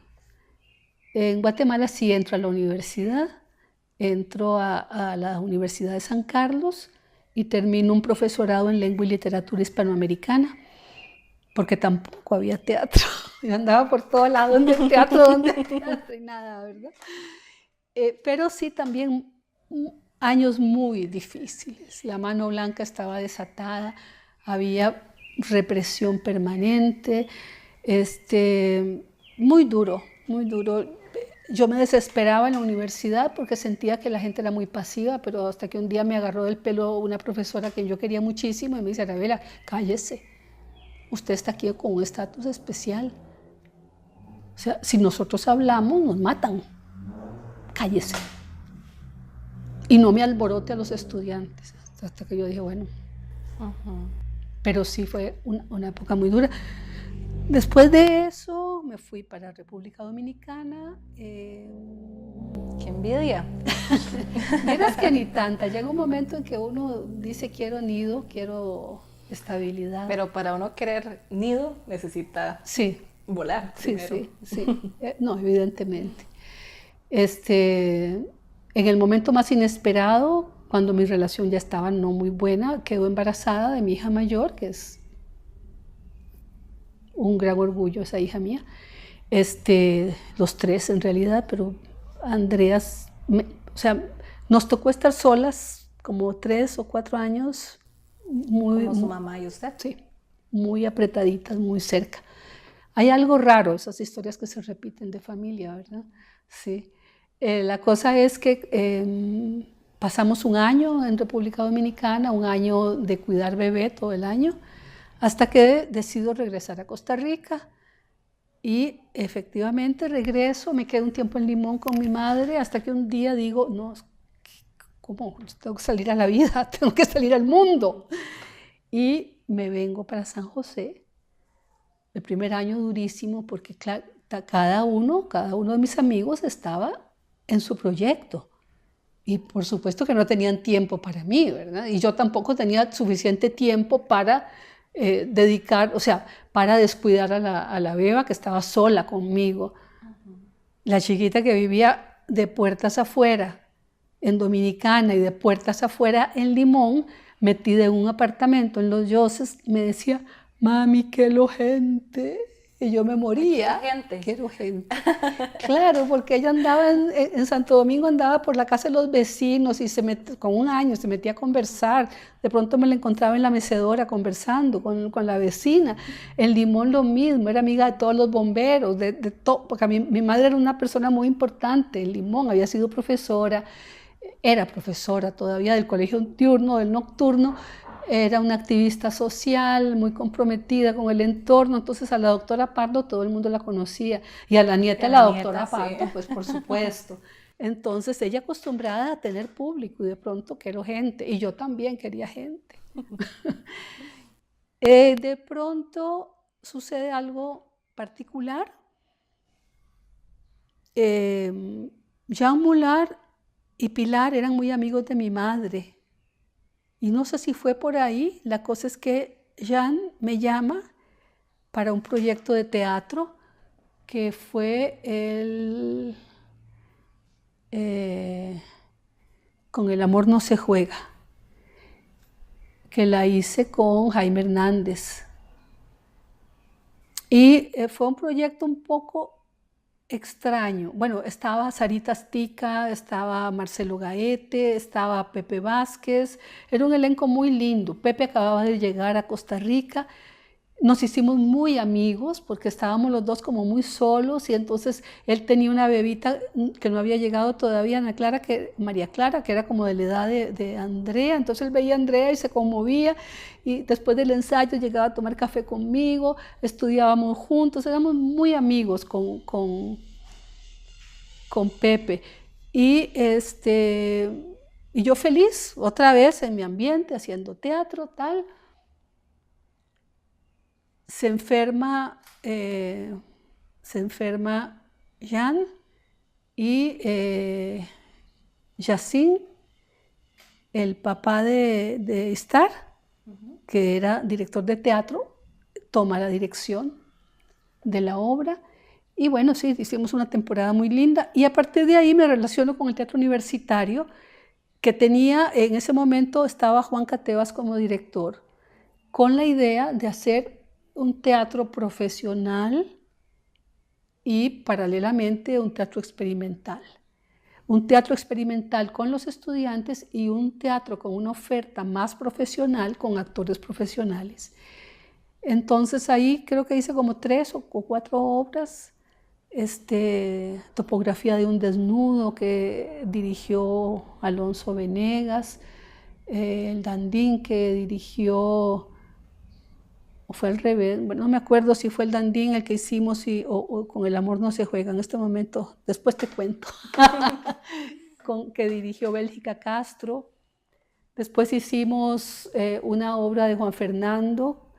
En Guatemala sí entro a la universidad, entro a la Universidad de San Carlos y termino un profesorado en lengua y literatura hispanoamericana, porque tampoco había teatro. Yo andaba por todo lado, donde el teatro, y nada, ¿verdad? Pero sí también años muy difíciles. La mano blanca estaba desatada, había represión permanente, muy duro, muy duro. Yo me desesperaba en la universidad porque sentía que la gente era muy pasiva, pero hasta que un día me agarró del pelo una profesora que yo quería muchísimo y me dice, Arabela, cállese, usted está aquí con un estatus especial. O sea, si nosotros hablamos, nos matan. Cállese. Y no me alborote a los estudiantes. Hasta que yo dije, bueno. Pero sí fue una época muy dura. Después de eso me fui para República Dominicana. ¡Qué envidia! Miras que ni tanta. Llega un momento en que uno dice quiero nido, quiero estabilidad. Pero para uno querer nido necesita volar primero. Sí. No, evidentemente. En el momento más inesperado, cuando mi relación ya estaba no muy buena, quedo embarazada de mi hija mayor, que es un gran orgullo esa hija mía. Los tres en realidad, pero Andreas, o sea, nos tocó estar solas como 3 o 4 años. Como su mamá y usted. Sí, muy apretaditas, muy cerca. Hay algo raro, esas historias que se repiten de familia, ¿verdad? Sí. La cosa es que pasamos un año en República Dominicana, un año de cuidar bebé todo el año, hasta que decido regresar a Costa Rica. Y efectivamente regreso, me quedo un tiempo en Limón con mi madre, hasta que un día digo, no, ¿cómo? Tengo que salir a la vida, tengo que salir al mundo. Y me vengo para San José. El primer año durísimo porque cada uno de mis amigos estaba en su proyecto. Y por supuesto que no tenían tiempo para mí, ¿verdad? Y yo tampoco tenía suficiente tiempo para dedicar, o sea, para descuidar a la beba que estaba sola conmigo. La chiquita que vivía de puertas afuera en Dominicana y de puertas afuera en Limón, metida en un apartamento en Los Yoses, me decía, mami, quiero gente. Y yo me moría. Quiero gente. Claro, porque ella andaba en Santo Domingo, andaba por la casa de los vecinos y con un año se metía a conversar. De pronto me la encontraba en la mecedora conversando con la vecina. En Limón lo mismo, era amiga de todos los bomberos, de todo, porque mi madre era una persona muy importante en Limón, había sido profesora, era profesora todavía del colegio diurno, del nocturno. Era una activista social, muy comprometida con el entorno, entonces a la doctora Pardo todo el mundo la conocía, y a la nieta de la doctora Pardo, sí. Pues por supuesto. Entonces ella acostumbrada a tener público, y de pronto quiero gente, y yo también quería gente. De pronto sucede algo particular. Jean Moulart y Pilar eran muy amigos de mi madre. Y no sé si fue por ahí, la cosa es que Jean me llama para un proyecto de teatro que fue Con el amor no se juega, que la hice con Jaime Hernández. Y fue un proyecto un poco extraño. Bueno, estaba Sarita Astica, estaba Marcelo Gaete, estaba Pepe Vázquez. Era un elenco muy lindo. Pepe acababa de llegar a Costa Rica. Nos hicimos muy amigos porque estábamos los dos como muy solos, y entonces él tenía una bebita que no había llegado todavía, María Clara, que era como de la edad de Andrea. Entonces él veía a Andrea y se conmovía, y después del ensayo llegaba a tomar café conmigo, estudiábamos juntos, éramos muy amigos con Pepe. Y yo feliz, otra vez en mi ambiente, haciendo teatro, tal. Se enferma Jean, y Yacine, el papá de Star, que era director de teatro, toma la dirección de la obra. Y bueno, sí, hicimos una temporada muy linda, y a partir de ahí me relaciono con el teatro universitario, que tenía, en ese momento estaba Juan Catevas como director, con la idea de hacer un teatro profesional y paralelamente un teatro experimental. Un teatro experimental con los estudiantes y un teatro con una oferta más profesional con actores profesionales. Entonces ahí creo que hice como 3 o 4 obras. Topografía de un desnudo, que dirigió Alonso Venegas, el Dandín, que dirigió, o fue al revés, bueno, no me acuerdo si fue el Dandín el que hicimos o Con el amor no se juega. En este momento, después te cuento, que dirigió Bélgica Castro. Después hicimos una obra de Juan Fernando,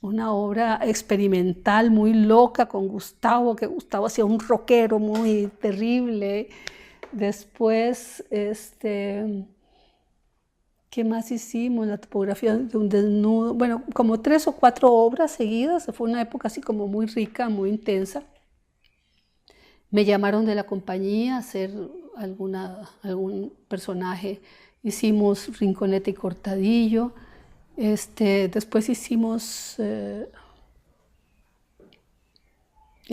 una obra experimental muy loca con Gustavo, que Gustavo hacía un rockero muy terrible. Después, ¿qué más hicimos? La topografía de un desnudo. Bueno, como 3 o 4 obras seguidas. Fue una época así como muy rica, muy intensa. Me llamaron de la compañía a hacer algún personaje. Hicimos Rinconete y Cortadillo. Después hicimos El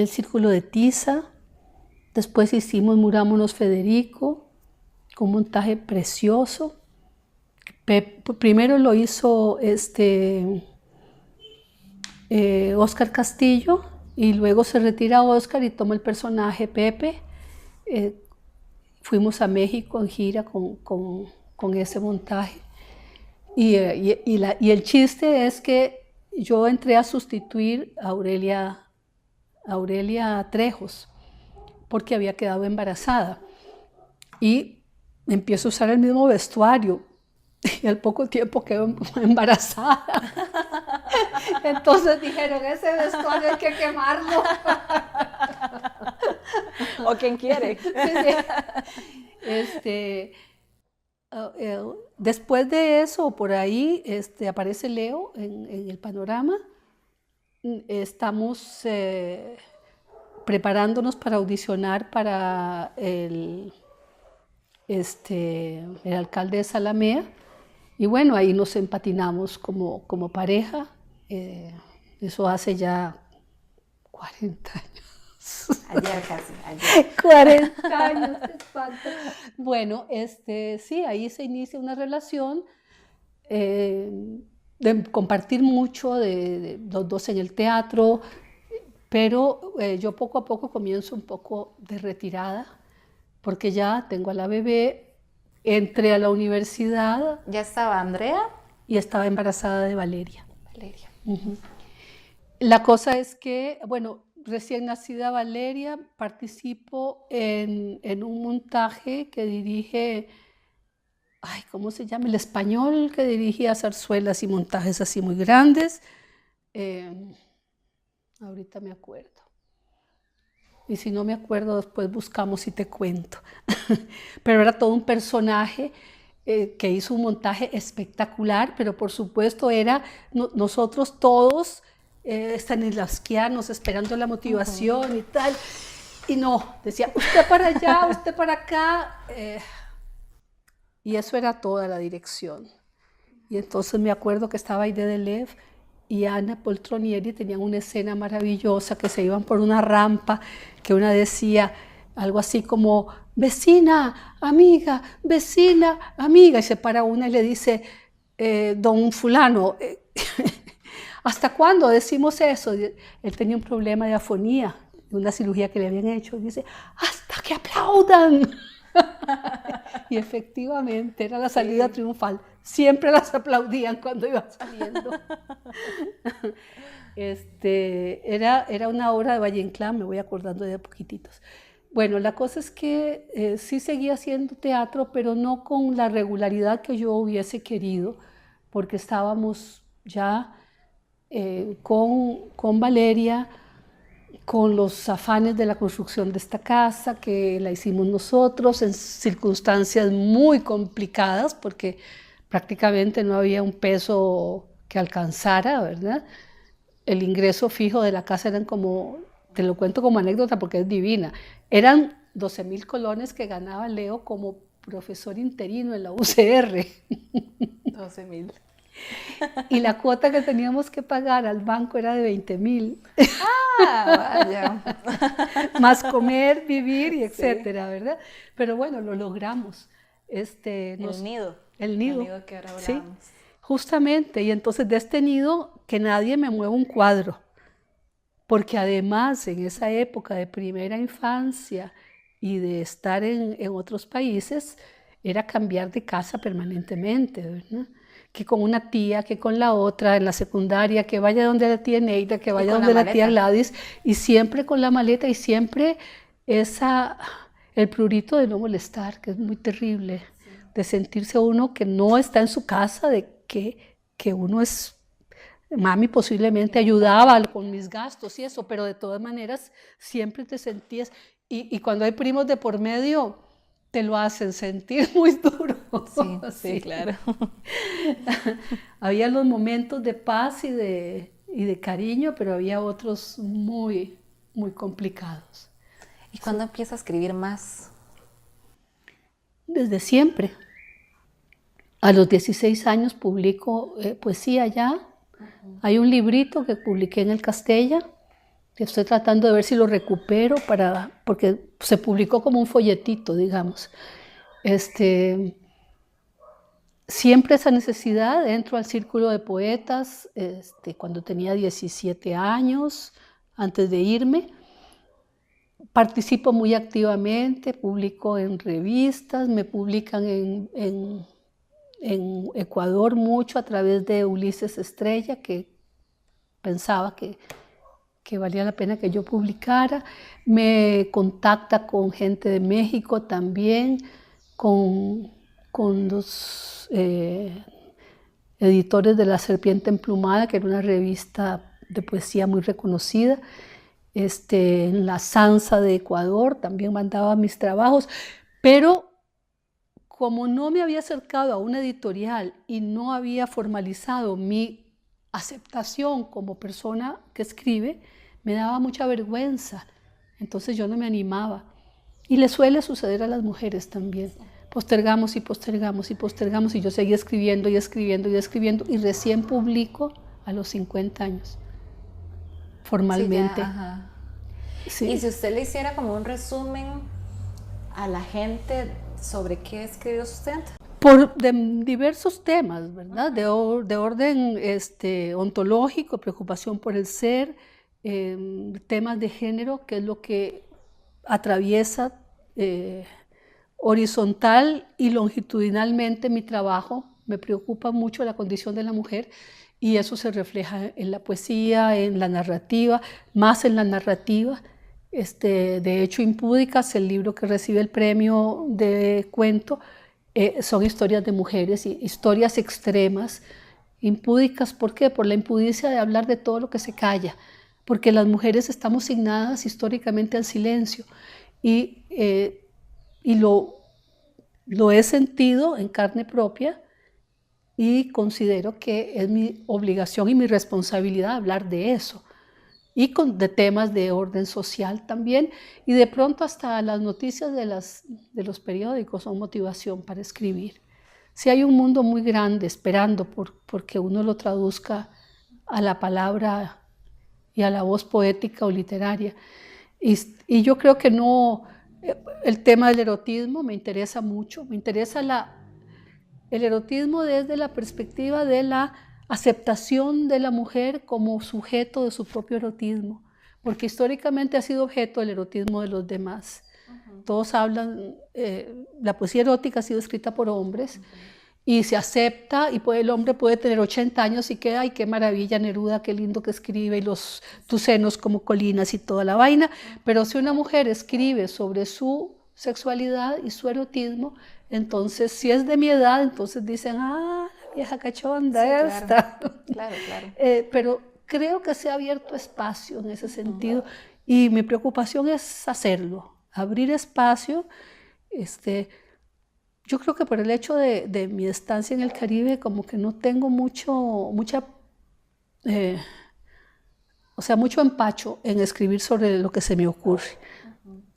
Círculo de Tiza. Después hicimos Murámonos Federico, con un montaje precioso. Primero lo hizo Óscar Castillo, y luego se retira Óscar y toma el personaje Pepe. Fuimos a México en gira con ese montaje. Y el chiste es que yo entré a sustituir a Aurelia Trejos, porque había quedado embarazada. Y empiezo a usar el mismo vestuario. Y al poco tiempo quedó embarazada. Entonces dijeron, ese vestuario hay que quemarlo. ¿O quién quiere? Después de eso, por ahí aparece Leo en el panorama. Estamos preparándonos para audicionar para el alcalde de Zalamea. Y bueno, ahí nos empatinamos como pareja. Eso hace ya 40 años. Ayer casi, ayer. 40 años, qué espanto. Bueno, sí, ahí se inicia una relación de compartir mucho, de los dos en el teatro, pero yo poco a poco comienzo un poco de retirada, porque ya tengo a la bebé. Entré a la universidad. ¿Ya estaba Andrea? Y estaba embarazada de Valeria. Valeria. Uh-huh. La cosa es que, bueno, recién nacida Valeria, participo en un montaje que dirige, ¿cómo se llama? El español, que dirigía zarzuelas y montajes así muy grandes. Ahorita me acuerdo. Y si no me acuerdo, después buscamos y te cuento. Pero era todo un personaje que hizo un montaje espectacular, pero por supuesto era nosotros todos stanislavskianos esperando la motivación y tal. Y no, decía, usted para allá, usted para acá. Y eso era toda la dirección. Y entonces me acuerdo que estaba Aide Delev y Ana Poltronieri tenían una escena maravillosa que se iban por una rampa, que una decía algo así como, vecina, amiga, y se para una y le dice, don fulano, ¿hasta cuándo decimos eso? Él tenía un problema de afonía, una cirugía que le habían hecho, y dice, hasta que aplaudan. Y efectivamente era la salida triunfal. Siempre las aplaudían cuando iba saliendo. Era una obra de Valle Inclán, me voy acordando de poquititos. Bueno, la cosa es que sí seguía haciendo teatro, pero no con la regularidad que yo hubiese querido, porque estábamos ya con Valeria, con los afanes de la construcción de esta casa, que la hicimos nosotros en circunstancias muy complicadas, porque prácticamente no había un peso que alcanzara, ¿verdad? El ingreso fijo de la casa eran como, te lo cuento como anécdota porque es divina, eran 12,000 colones que ganaba Leo como profesor interino en la UCR. 12,000. Y la cuota que teníamos que pagar al banco era de 20,000. Ah, vaya. Más comer, vivir y etcétera, sí. ¿Verdad? Pero bueno, lo logramos. El nido. El nido que ahora hablábamos. Sí, justamente. Y entonces de este nido, que nadie me mueva un cuadro. Porque además en esa época de primera infancia y de estar en otros países, era cambiar de casa permanentemente, ¿verdad? Que con una tía, que con la otra, en la secundaria, que vaya donde la tía Neida, que vaya donde la tía Gladys, y siempre con la maleta y siempre el prurito de no molestar, que es muy terrible, sí. De sentirse uno que no está en su casa, de que uno es, mami posiblemente ayudaba con mis gastos y eso, pero de todas maneras siempre te sentías, y cuando hay primos de por medio, te lo hacen sentir muy duro. Sí, sí, claro. Había los momentos de paz y de cariño, pero había otros muy, muy complicados. ¿Y cuándo empieza a escribir más? Desde siempre. A los 16 años publico poesía ya. Uh-huh. Hay un librito que publiqué en el Castella, que estoy tratando de ver si lo recupero, porque se publicó como un folletito, digamos. siempre esa necesidad, entro al círculo de poetas cuando tenía 17 años, antes de irme. Participo muy activamente, publico en revistas, me publican en Ecuador mucho a través de Ulises Estrella, que pensaba que valía la pena que yo publicara. Me contacta con gente de México también, con los editores de La Serpiente Emplumada, que era una revista de poesía muy reconocida. En la Sansa de Ecuador también mandaba mis trabajos, pero como no me había acercado a una editorial y no había formalizado mi aceptación como persona que escribe, me daba mucha vergüenza, entonces yo no me animaba. Y le suele suceder a las mujeres también. Postergamos y postergamos y postergamos, y yo seguía escribiendo y escribiendo y escribiendo, y recién publico a los 50 años, formalmente. Sí, ya, ajá. Sí. Y si usted le hiciera como un resumen a la gente sobre qué escribió usted. De diversos temas, ¿verdad? De orden ontológico, preocupación por el ser, temas de género, que es lo que atraviesa horizontal y longitudinalmente mi trabajo. Me preocupa mucho la condición de la mujer y eso se refleja en la poesía, en la narrativa, más en la narrativa. De hecho, Impúdicas, el libro que recibe el premio de cuento, son historias de mujeres, historias extremas. Impúdicas, ¿por qué? Por la impudicia de hablar de todo lo que se calla, porque las mujeres estamos asignadas históricamente al silencio, y lo he sentido en carne propia, y considero que es mi obligación y mi responsabilidad hablar de eso, y de temas de orden social también, y de pronto hasta las noticias de los periódicos son motivación para escribir. Sí, hay un mundo muy grande esperando porque uno lo traduzca a la palabra y a la voz poética o literaria. Y yo creo que no, el tema del erotismo me interesa mucho, me interesa el erotismo desde la perspectiva de la aceptación de la mujer como sujeto de su propio erotismo, porque históricamente ha sido objeto del erotismo de los demás. Todos hablan, la poesía erótica ha sido escrita por hombres, y se acepta, y el hombre puede tener 80 años y que, ay, qué maravilla, Neruda, qué lindo que escribe, y tus senos como colinas y toda la vaina. Pero si una mujer escribe sobre su sexualidad y su erotismo, entonces, si es de mi edad, entonces dicen, la vieja cachonda, sí, esta. Claro. Pero creo que se ha abierto espacio en ese sentido, y mi preocupación es hacerlo, abrir espacio. Yo creo que por el hecho de mi estancia en el Caribe, como que no tengo mucho empacho en escribir sobre lo que se me ocurre.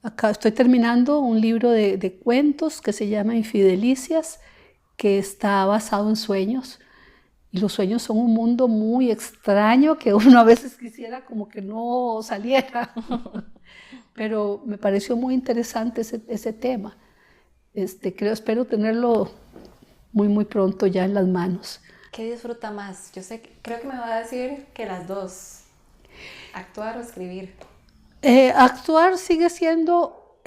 Acá estoy terminando un libro de cuentos que se llama Infidelicias, que está basado en sueños. Y los sueños son un mundo muy extraño que uno a veces quisiera como que no saliera. Pero me pareció muy interesante ese tema. Espero tenerlo muy, muy pronto ya en las manos. ¿Qué disfruta más? Creo que me va a decir que las dos. ¿Actuar o escribir? Actuar sigue siendo,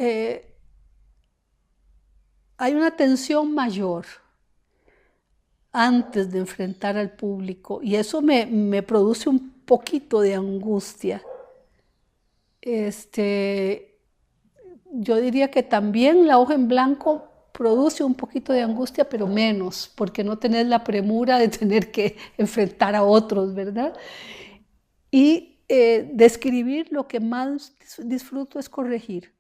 hay una tensión mayor antes de enfrentar al público, y eso me produce un poquito de angustia. Yo diría que también la hoja en blanco produce un poquito de angustia, pero menos, porque no tenés la premura de tener que enfrentar a otros, ¿verdad? Y de escribir, lo que más disfruto es corregir.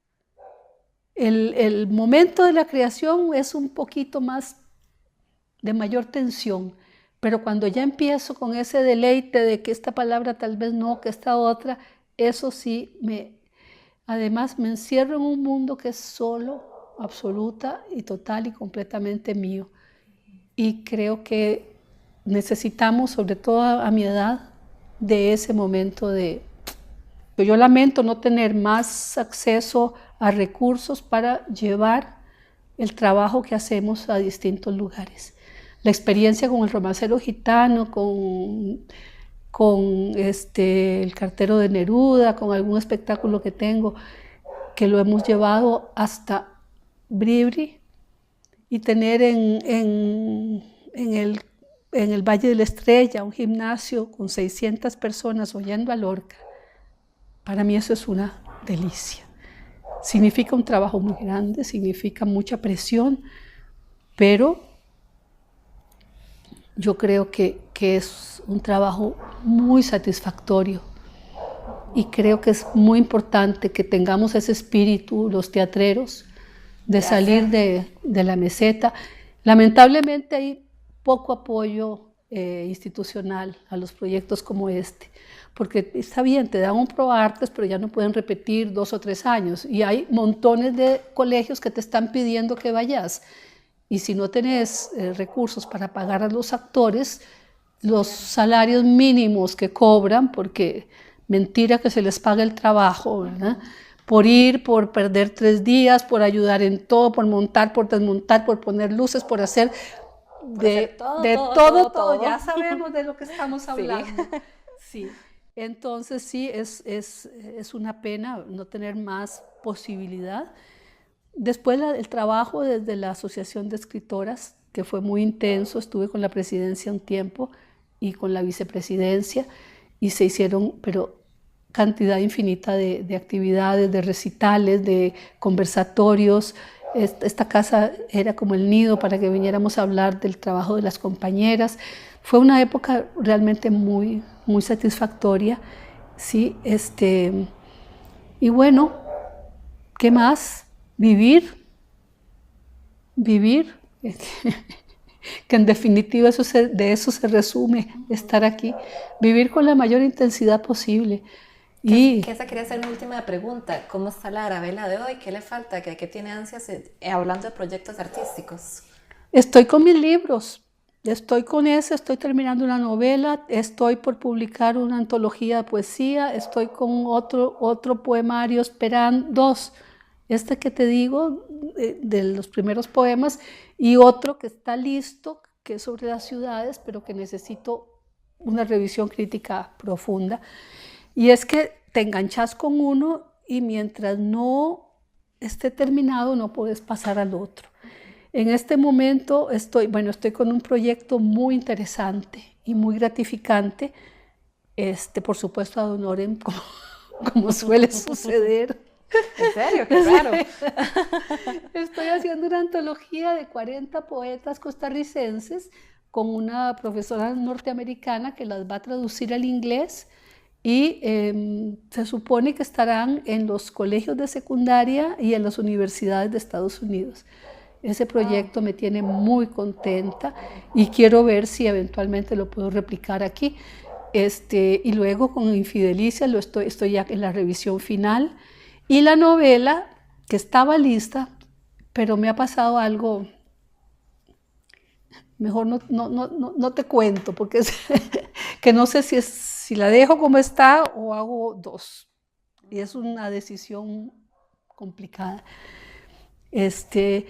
El momento de la creación es un poquito más de mayor tensión, pero cuando ya empiezo con ese deleite de que esta palabra tal vez no, que esta otra, eso sí, además me encierro en un mundo que es solo, absoluta y total y completamente mío. Y creo que necesitamos, sobre todo a mi edad, de ese momento yo lamento no tener más acceso a recursos para llevar el trabajo que hacemos a distintos lugares. la experiencia con el romancero gitano, con el cartero de Neruda, con algún espectáculo que tengo, que lo hemos llevado hasta Bribri, y tener en el Valle de la Estrella un gimnasio con 600 personas oyendo a Lorca. Para mí eso es una delicia. Significa un trabajo muy grande, significa mucha presión, pero yo creo que es un trabajo muy satisfactorio, y creo que es muy importante que tengamos ese espíritu, los teatreros, de salir de la meseta. Lamentablemente hay poco apoyo institucional a los proyectos como este, porque está bien, te dan un ProArtes, pero ya no pueden repetir 2 o 3 años, y hay montones de colegios que te están pidiendo que vayas, y si no tenés recursos para pagar a los actores los salarios mínimos que cobran, porque mentira que se les pague el trabajo, ¿verdad? Por ir, por perder 3 días, por ayudar en todo, por montar, por desmontar, por poner luces, por hacer todo. Ya sabemos de lo que estamos hablando. Sí. Entonces sí, es una pena no tener más posibilidad. Después el trabajo desde la Asociación de Escritoras, que fue muy intenso, estuve con la presidencia un tiempo y con la vicepresidencia, y se hicieron, pero cantidad infinita de actividades, de recitales, de conversatorios. Esta casa era como el nido para que viniéramos a hablar del trabajo de las compañeras. Fue una época realmente muy, muy satisfactoria, ¿sí? Y bueno, ¿qué más? Vivir, que en definitiva de eso se resume estar aquí, vivir con la mayor intensidad posible. Que esa quería ser mi última pregunta. ¿Cómo está la Arabella de hoy? ¿Qué le falta? ¿Qué tiene ansias hablando de proyectos artísticos? Estoy con mis libros, estoy con ese, estoy terminando una novela, estoy por publicar una antología de poesía, estoy con otro poemario esperando, 2, este que te digo, de los primeros poemas, y otro que está listo, que es sobre las ciudades, pero que necesito una revisión crítica profunda. Y es que te enganchas con uno y mientras no esté terminado no puedes pasar al otro. En este momento estoy con un proyecto muy interesante y muy gratificante, por supuesto ad honorem, como suele suceder. ¿En serio? ¡Qué raro! Estoy haciendo una antología de 40 poetas costarricenses con una profesora norteamericana que las va a traducir al inglés, y se supone que estarán en los colegios de secundaria y en las universidades de Estados Unidos. Ese proyecto me tiene muy contenta y quiero ver si eventualmente lo puedo replicar aquí. Y luego con Infidelicia estoy ya en la revisión final. Y la novela, que estaba lista, pero me ha pasado algo, mejor no te cuento, porque que no sé si la dejo como está o hago 2. Y es una decisión complicada. Tiene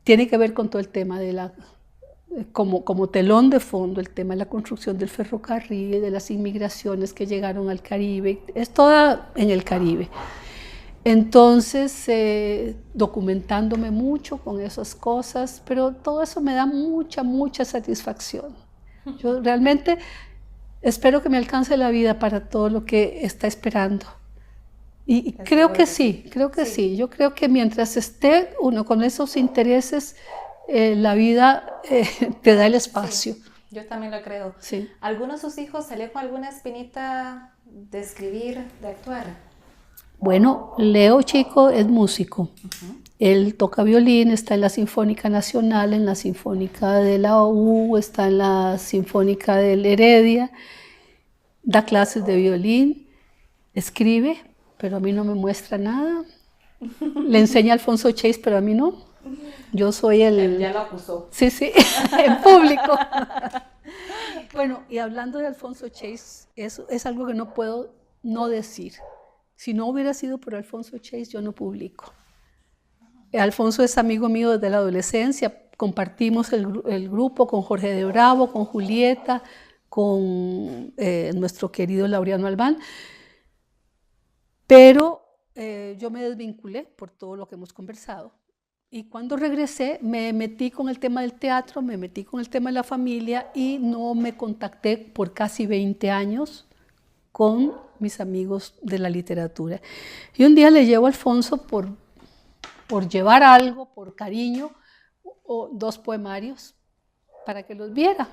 que ver con todo el tema de como telón de fondo, el tema de la construcción del ferrocarril, de las inmigraciones que llegaron al Caribe, es toda en el Caribe. Entonces, documentándome mucho con esas cosas, pero todo eso me da mucha satisfacción. Yo realmente espero que me alcance la vida para todo lo que está esperando. Y creo que sí. Yo creo que mientras esté uno con esos intereses, la vida te da el espacio. Sí, yo también lo creo. Sí. ¿Alguno de sus hijos salió con alguna espinita de escribir, de actuar? Bueno, Leo chico es músico. Él toca violín, está en la Sinfónica Nacional, en la Sinfónica de la U, está en la Sinfónica del Heredia, da clases de violín, escribe, pero a mí no me muestra nada. Le enseña a Alfonso Chase, pero a mí no. Yo soy Él ya lo acusó. Sí, en público. Bueno, y hablando de Alfonso Chase, eso es algo que no puedo no decir. Si no hubiera sido por Alfonso Chase, yo no publico. Alfonso es amigo mío desde la adolescencia, compartimos el grupo con Jorge de Bravo, con Julieta, con nuestro querido Laureano Albán, pero yo me desvinculé por todo lo que hemos conversado. Y cuando regresé me metí con el tema del teatro, me metí con el tema de la familia y no me contacté por casi 20 años con mis amigos de la literatura. Y un día le llevo a Alfonso por llevar algo, por cariño, o 2 poemarios para que los viera.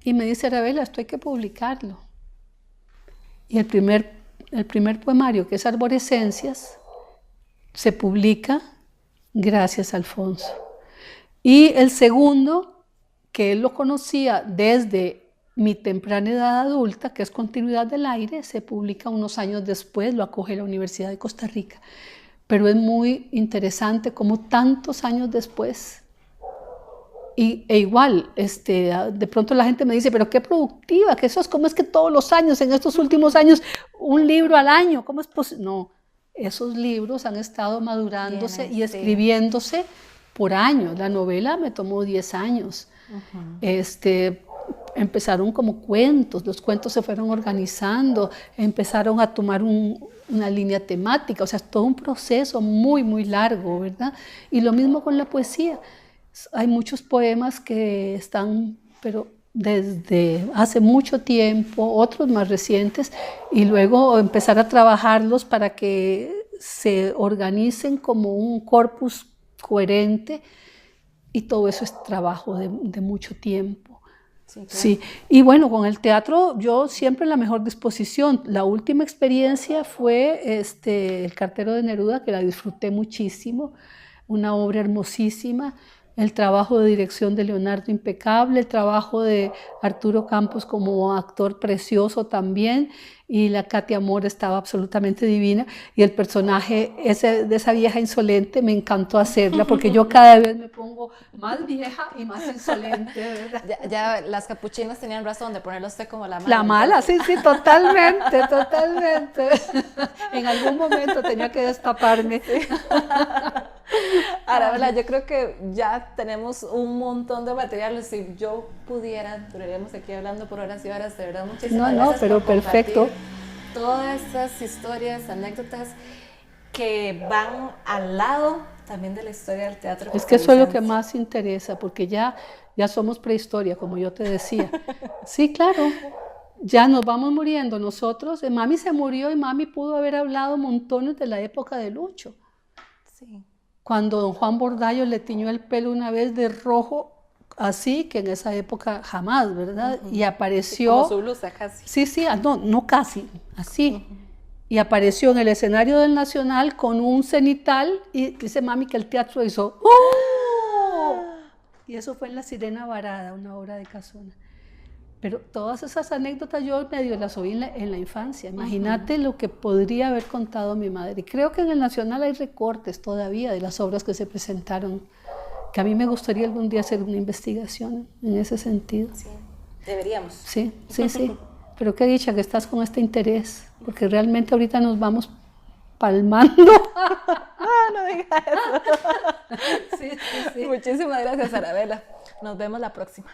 Y me dice, Arabella, esto hay que publicarlo. Y el primer poemario, que es Arborescencias, se publica gracias a Alfonso. Y el segundo, que él lo conocía desde mi temprana edad adulta, que es Continuidad del Aire, se publica unos años después, lo acoge la Universidad de Costa Rica. Pero es muy interesante cómo tantos años después, e igual, de pronto la gente me dice, pero qué productiva, que eso es, ¿cómo es que todos los años, en estos últimos años, un libro al año? ¿Cómo es posible? No, esos libros han estado madurándose y escribiéndose por años. La novela me tomó 10 años. Empezaron como cuentos, los cuentos se fueron organizando, empezaron a tomar una línea temática, o sea, es todo un proceso muy, muy largo, ¿verdad? Y lo mismo con la poesía. Hay muchos poemas que están, pero desde hace mucho tiempo, otros más recientes, y luego empezar a trabajarlos para que se organicen como un corpus coherente, y todo eso es trabajo de mucho tiempo. Sí, claro. Sí, y bueno, con el teatro yo siempre en la mejor disposición. La última experiencia fue El Cartero de Neruda, que la disfruté muchísimo, una obra hermosísima. El trabajo de dirección de Leonardo impecable, el trabajo de Arturo Campos como actor precioso también, y la Katia Amor estaba absolutamente divina, y el personaje de esa vieja insolente me encantó hacerla, porque yo cada vez me pongo más vieja y más insolente, ¿verdad? Ya las capuchinas tenían razón de ponerlo usted como la mala. La mala, sí, totalmente, totalmente. En algún momento tenía que destaparme. Sí. Arabella, yo creo que ya tenemos un montón de material. Si yo pudiera, duraríamos aquí hablando por horas y horas. De verdad, muchísimas gracias. Pero perfecto. Todas estas historias, anécdotas que van al lado también de la historia del teatro. Es que eso es lo que más interesa, porque ya somos prehistoria, como yo te decía. Sí, claro. Ya nos vamos muriendo nosotros. Mami se murió y mami pudo haber hablado montones de la época de Lucho. Sí. Cuando don Juan Bordallo le tiñó el pelo una vez de rojo, así, que en esa época jamás, ¿verdad? Y apareció... Como su blusa casi. Sí, no casi, así. Y apareció en el escenario del Nacional con un cenital y dice mami que el teatro hizo... ¡Oh! Y eso fue en La Sirena Varada, una obra de Casona. Pero todas esas anécdotas yo medio las oí en la infancia. Imagínate lo que podría haber contado mi madre. Y creo que en el Nacional hay recortes todavía de las obras que se presentaron, que a mí me gustaría algún día hacer una investigación en ese sentido. Sí, deberíamos. Sí. Pero qué dicha que estás con este interés, porque realmente ahorita nos vamos palmando. No digas eso. Sí. Muchísimas gracias, Arabella. Nos vemos la próxima.